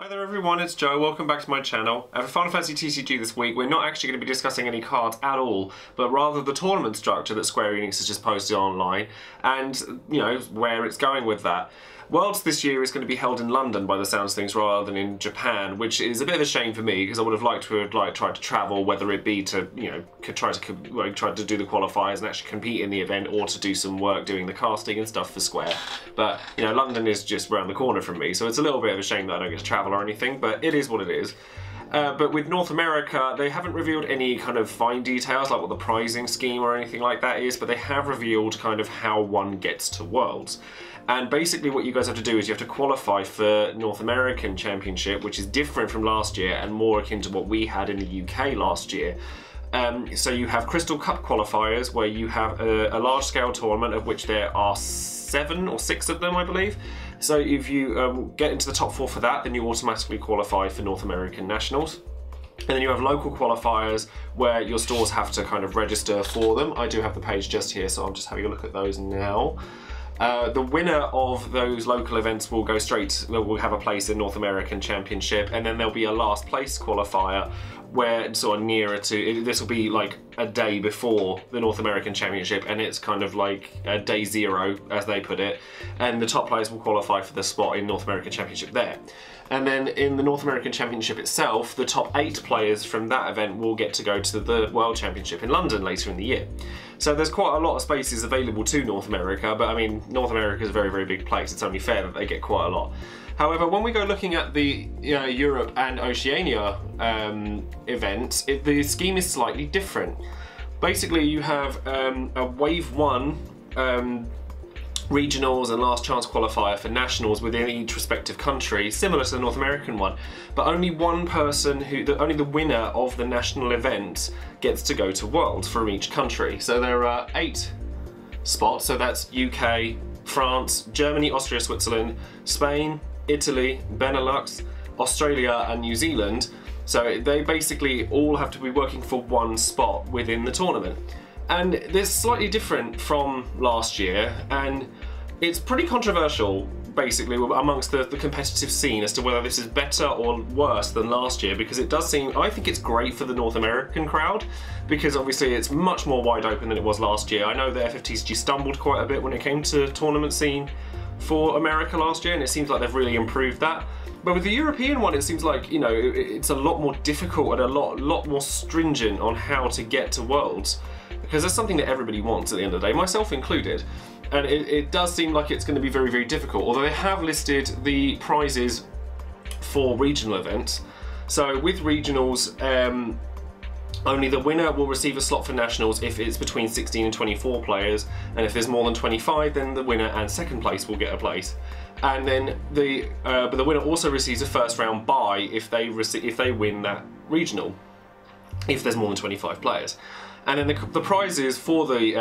Hi there everyone, it's Joe. Welcome back to my channel. For Final Fantasy TCG this week, we're not actually going to be discussing any cards at all, but rather the tournament structure that Square Enix has just posted online and, you know, where it's going with that. Worlds this year is going to be held in London by the sounds of things rather than in Japan, which is a bit of a shame for me because I would have liked to have tried to travel, whether it be to, you know, try to do the qualifiers and actually compete in the event, or to do some work doing the casting and stuff for Square. But, you know, London is just around the corner from me, so it's a little bit of a shame that I don't get to travel or anything, but it is what it is. But with North America, they haven't revealed any kind of fine details, like what the prizing scheme or anything like that is, but they have revealed kind of how one gets to Worlds. And basically what you guys have to do is you have to qualify for North American Championship, which is different from last year and more akin to what we had in the UK last year. So you have Crystal Cup qualifiers, where you have a large-scale tournament, of which there are 7 or 6 of them, I believe. So if you get into the top 4 for that, then you automatically qualify for North American Nationals. And then you have local qualifiers, where your stores have to kind of register for them. I do have the page just here, so I'm just having a look at those now. The winner of those local events will go straight, will have a place in North American Championship, and then there'll be a last place qualifier where sort of nearer to, this will be like a day before the North American Championship, and it's kind of like day 0, as they put it, and the top players will qualify for the spot in North American Championship there. And then in the North American Championship itself, the top 8 players from that event will get to go to the World Championship in London later in the year. So there's quite a lot of spaces available to North America, but I mean, North America is a very, very big place. It's only fair that they get quite a lot. However, when we go looking at the Europe and Oceania events, the scheme is slightly different. Basically, you have a Wave 1 regionals and last chance qualifier for nationals within each respective country, similar to the North American one, but only one person only the winner of the national event gets to go to Worlds from each country. So there are 8 spots, so that's UK, France, Germany, Austria, Switzerland, Spain, Italy, Benelux, Australia and New Zealand. So they basically all have to be working for one spot within the tournament. And this is slightly different from last year, and it's pretty controversial basically amongst the competitive scene as to whether this is better or worse than last year, because it does seem, I think it's great for the North American crowd, because obviously it's much more wide open than it was last year. I know the FFTCG stumbled quite a bit when it came to tournament scene for America last year, and it seems like they've really improved that. But with the European one, it seems like, you know, it's a lot more difficult and a lot more stringent on how to get to Worlds, because that's something that everybody wants at the end of the day, myself included. And it does seem like it's going to be very, very difficult, although they have listed the prizes for regional events. So with regionals, only the winner will receive a slot for nationals if it's between 16 and 24 players, and if there's more than 25, then the winner and second place will get a place. And then but the winner also receives a first round bye if they win that regional, if there's more than 25 players. And then the prizes for the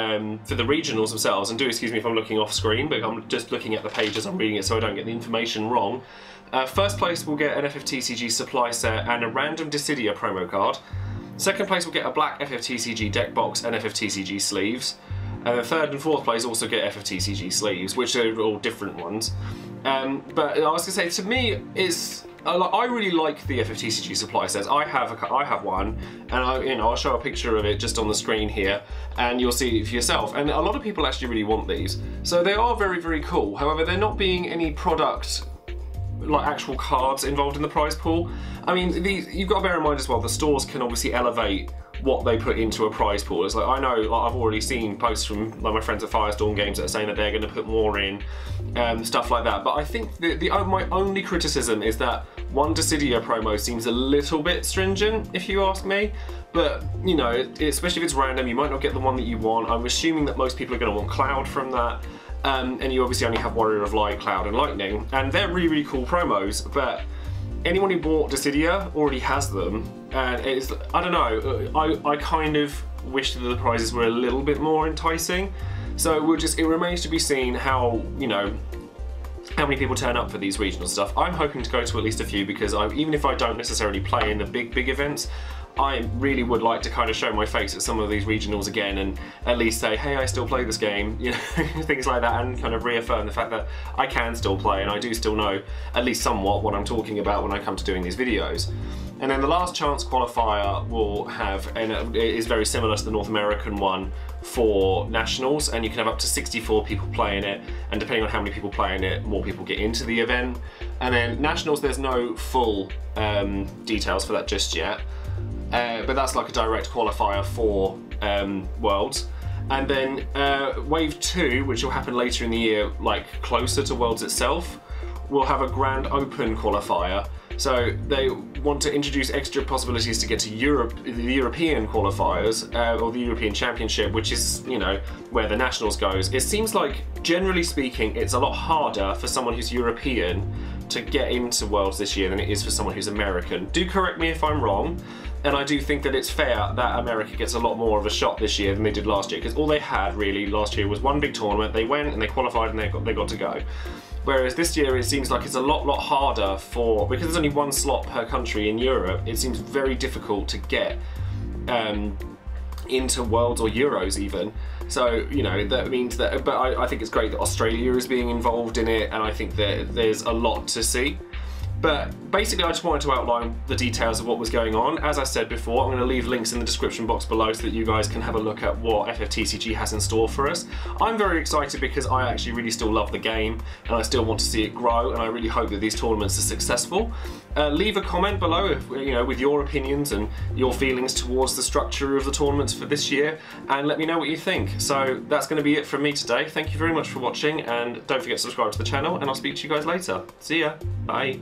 regionals themselves, and do excuse me if I'm looking off screen, but I'm just looking at the page as I'm reading it so I don't get the information wrong. First place will get an FFTCG supply set and a random Dissidia promo card. Second place will get a black FFTCG deck box and FFTCG sleeves. And then third and fourth place also get FFTCG sleeves, which are all different ones. But I was going to say, to me, I really like the FFTCG supply sets. I have one, and I'll show a picture of it just on the screen here, and you'll see it for yourself. And a lot of people actually really want these, so they are very, very cool. However, they're not being any product, like actual cards involved in the prize pool. I mean, you've got to bear in mind as well, the stores can obviously elevate what they put into a prize pool. It's like, I know, like, I've already seen posts from like my friends at Firestorm Games that are saying that they're going to put more in, stuff like that. But I think my only criticism is that one Dissidia promo seems a little bit stringent, if you ask me. But, you know, especially if it's random, you might not get the one that you want. I'm assuming that most people are going to want Cloud from that. And you obviously only have Warrior of Light, Cloud and Lightning. And they're really, really cool promos, but anyone who bought Dissidia already has them, and it's, I don't know, I kind of wish that the prizes were a little bit more enticing. So it remains to be seen how, you know, how many people turn up for these regional stuff. I'm hoping to go to at least a few, because even if I don't necessarily play in the big events, I really would like to kind of show my face at some of these regionals again and at least say, hey, I still play this game, you know, things like that, and kind of reaffirm the fact that I can still play and I do still know at least somewhat what I'm talking about when I come to doing these videos. And then the last chance qualifier will have, and it is very similar to the North American one, for nationals, and you can have up to 64 people playing it, and depending on how many people playing it, more people get into the event. And then nationals, there's no full details for that just yet, but that's like a direct qualifier for Worlds. And then Wave 2, which will happen later in the year, like closer to Worlds itself, will have a Grand Open qualifier. So they want to introduce extra possibilities to get to Europe, the European qualifiers, or the European Championship, which is, you know, where the nationals goes. It seems like, generally speaking, it's a lot harder for someone who's European to get into Worlds this year than it is for someone who's American. Do correct me if I'm wrong, and I do think that it's fair that America gets a lot more of a shot this year than they did last year, because all they had really last year was one big tournament. They went and they qualified and they got to go. Whereas this year it seems like it's a lot harder for, because there's only one slot per country in Europe, it seems very difficult to get into Worlds or Euros even. So, you know, that means that, but I think it's great that Australia is being involved in it, and I think that there's a lot to see. But basically I just wanted to outline the details of what was going on. As I said before, I'm going to leave links in the description box below so that you guys can have a look at what FFTCG has in store for us. I'm very excited because I actually really still love the game and I still want to see it grow, and I really hope that these tournaments are successful. Leave a comment below if, you know, with your opinions and your feelings towards the structure of the tournaments for this year, and let me know what you think. So that's going to be it from me today. Thank you very much for watching, and don't forget to subscribe to the channel, and I'll speak to you guys later. See ya. Bye.